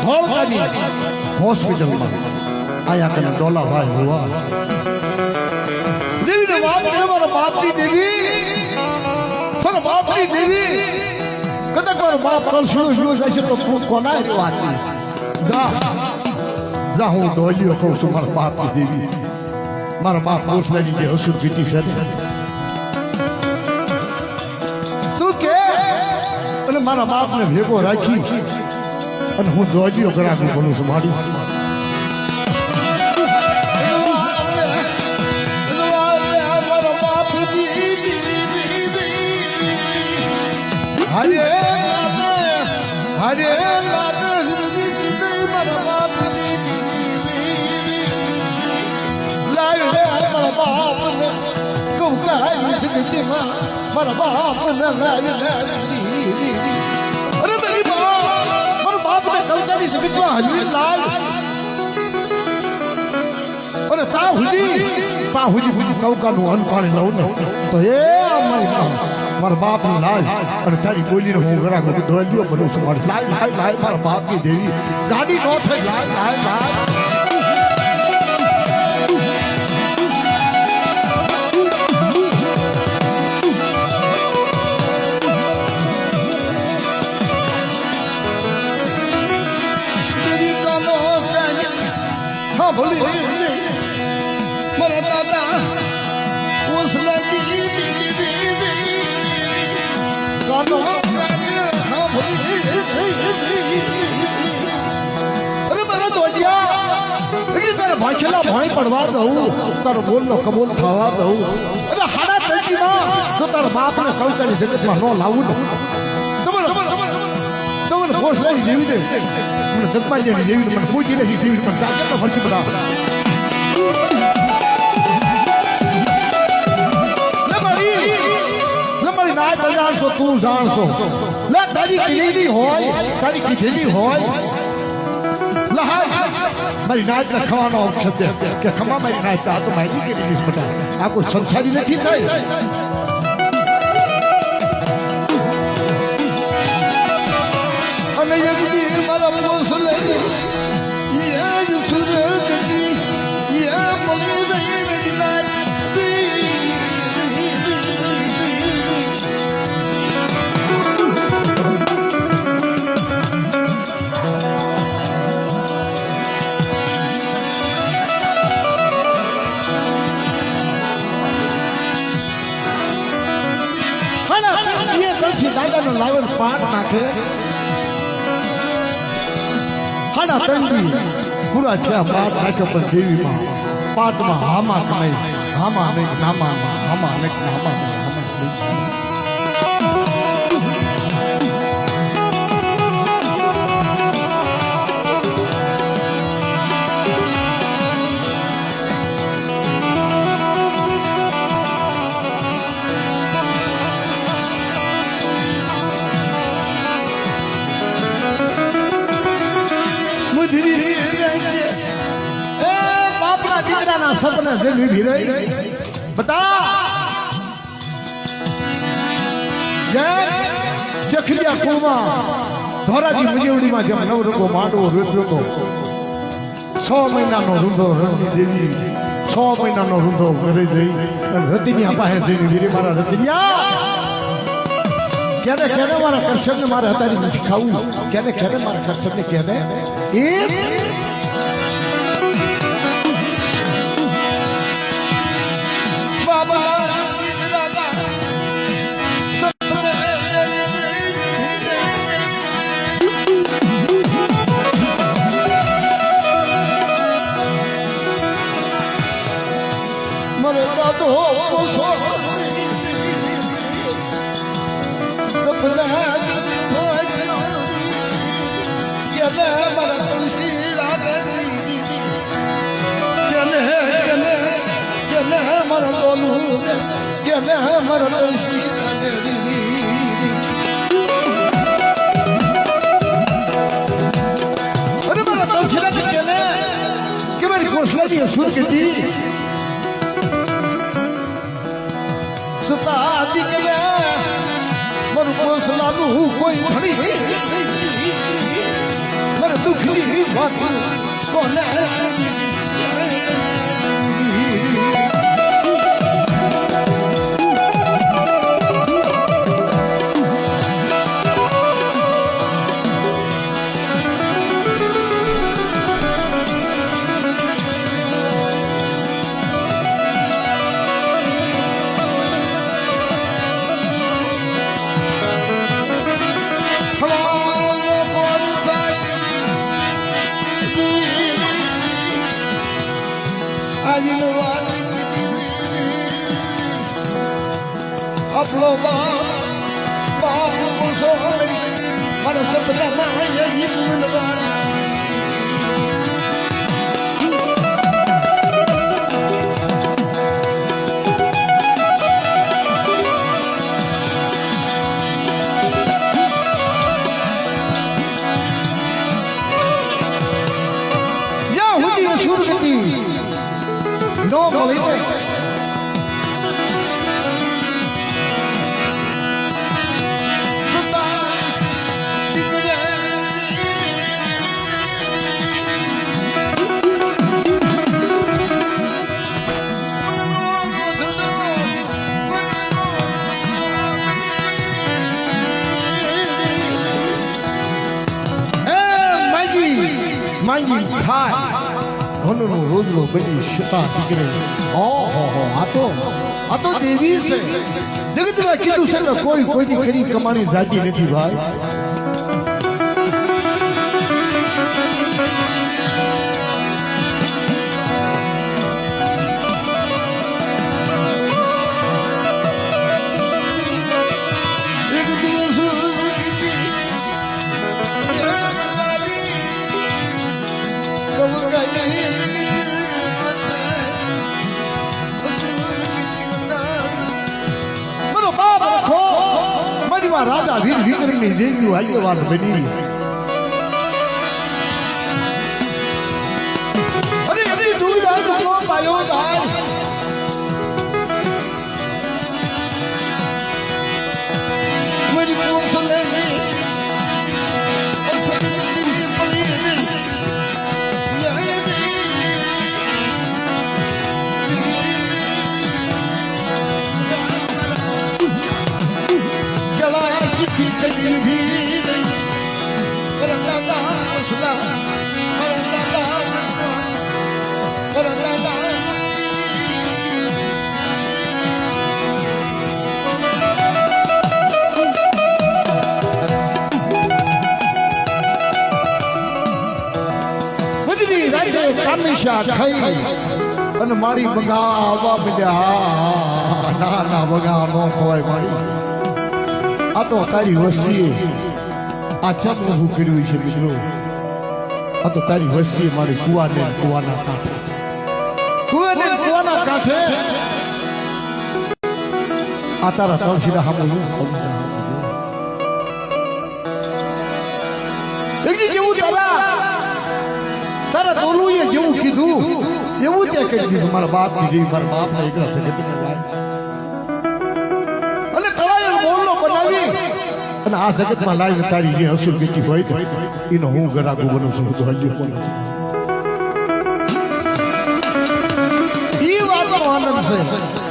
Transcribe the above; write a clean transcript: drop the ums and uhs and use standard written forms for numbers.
धौलकानी hospital में आया कने डोला भाई हुआ देवी ने बाप ने मारा बाप की देवी फल बाप की देवी कदा कर बाप कल शुरू ऐसे तो कोना है वाली जा हूं डोलियो को तुम्हार बाप की देवी मारा बाप पूछ ले जे हसुर पीटी से तू के अरे मारा बाप ने भेगो राखी અને હું દોડ્યો કરાવી બોલું છું મારી હરે હરે મારા બાપ અરે મેરી બાપ कौकानी से कितना हजूरी लाल और ता हुजी कौका नु अन पानी लाओ ना तो ये मार बाप ने लाल और तारी बोली ने होगरा को दौड़ियो बनो मार लाल मार बाप की देवी गाड़ी नो थे लाल बोली मेरा दादा उस लड़की अरे मेरा दोजिया तेरे भाषला भाई पढ़वा दऊ तार बोल लो कबूल थावा दऊ अरे हाड़ा तेजी मां तो तार बाप ने कल कर जगत में नो लाऊ तमन फोर्स नहीं देवी दे મને જગમાઈ જેવી દેવી મને પૂજી રહી દેવી પણ જાગે તો ફરતી બરા લમરી ના જાણશો તું જાણશો લે તારી કીધેલી હોય લહાય મારી નાચ ના ખવાનો શબ્દ કે ખમા મારી નાચ તો માહિતી કરેલી બટા આ કોઈ સંસારી નથી થાય અને યદી મારા મોસલે ये सूरज की ये मगन ये कल दादा नो लावन पाठ नाखे हाड़ा तंगी पूरा छह पाठ नाखे पर देवी मां पाठ में हामा कमाई हामा ने नामा हामा ने नामा सपने से भी रही बता जखलिया कुमा धोराजी मुजेवड़ी में जब नवरंगो मांडवो रोप्यो तो 6 महीना नो रूंधो रंगी देवी 6 महीना नो रूंधो करे जई रतिनिया पाहे जई वीरे मारा रतिनिया कहने मारा कर्तव्य मारा हतारी में सिखाऊ कहने मारा कर्तव्य कहने ए कोई માથું કોને આપણો બાપ બોસો મારો સપનામાં નો મળી માંગી થાય ધનનો રોજનો બની શતા દીકરે ઓહો આ તો દેવી છે જગતમાં કીધું છે ને કોઈની ખરી કમાણી જાતી નથી ભાઈ રાજા વીર વિક્રમની દેવીઓ આગેવાન બની અરે એની દુવિધા તો પાયો થાય મારી પોસ લે કામિશા ખાઈ અને મારી બગા આવવા મળ્યા ના બગા નો ખવાય મારી આ તો તારી વસ્તીએ આ ચમ ઊભું કર્યું છે મિત્રો આ તો તારી વસ્તીએ મારી કુવાના કાંઠે આ તારા તળસીના સાંભળ્યું જેવું તારા તોલુએ જેવું કીધું એવું ત્યાં કહી દીધું મારા બાપ કીધું મારા બાપ ના એકલા જગત જાય અને કળાએ બોલનો બનાવી અને આ જગતમાં લાવીને તારી જે અસુર બેટી હોય એનો હું ગરાગો બનું છું તો હજી બોલું એ વાતનો આનંદ છે